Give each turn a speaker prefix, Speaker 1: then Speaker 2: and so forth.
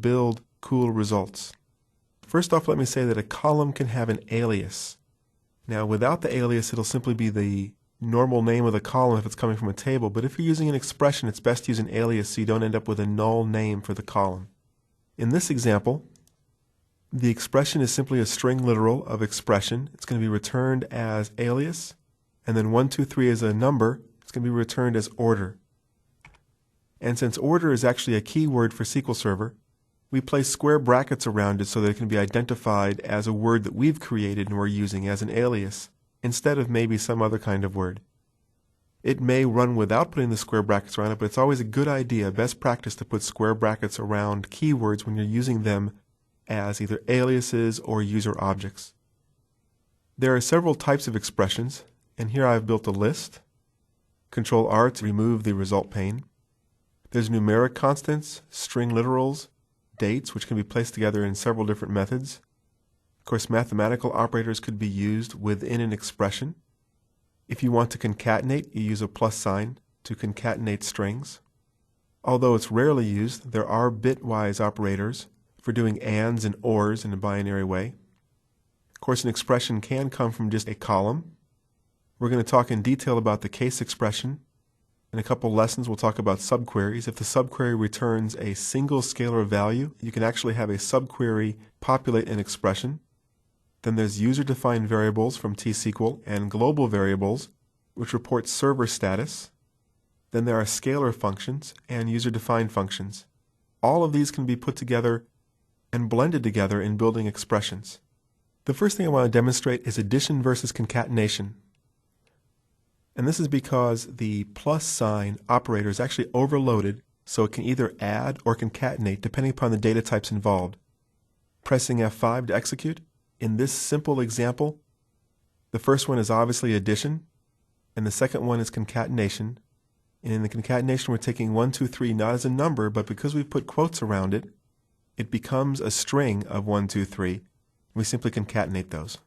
Speaker 1: build cool results. First off, let me say that a column can have an alias. Now, without the alias, it'll simply be the normal name of the column if it's coming from a table, but if you're using an expression, it's best to use an alias so you don't end up with a null name for the column. In this example, the expression is simply a string literal of expression. It's going to be returned as alias, and then 1, 2, 3 is a number. It's going to be returned as order. And since order is actually a keyword for SQL Server, we place square brackets around it so that it can be identified as a word that we've created and we're using as an alias, instead of maybe some other kind of word. It may run without putting the square brackets around it, but it's always a good idea, best practice, to put square brackets around keywords when you're using them as either aliases or user objects. There are several types of expressions, and here I've built a list. Control R to remove the result pane. There's numeric constants, string literals, dates, which can be placed together in several different methods. Of course, mathematical operators could be used within an expression. If you want to concatenate, you use a plus sign to concatenate strings. Although it's rarely used, there are bitwise operators for doing ands and ors in a binary way. Of course, an expression can come from just a column. We're going to talk in detail about the case expression. In a couple lessons, we'll talk about subqueries. If the subquery returns a single scalar value, you can actually have a subquery populate an expression. Then there's user-defined variables from T-SQL and global variables, which report server status. Then there are scalar functions and user-defined functions. All of these can be put together and blended together in building expressions. The first thing I want to demonstrate is addition versus concatenation. And this is because the plus sign operator is actually overloaded, so it can either add or concatenate depending upon the data types involved. Pressing F5 to execute. In this simple example, the first one is obviously addition, and the second one is concatenation. And in the concatenation, we're taking 1, 2, 3 not as a number, but because we've put quotes around it, it becomes a string of 1, 2, 3. We simply concatenate those.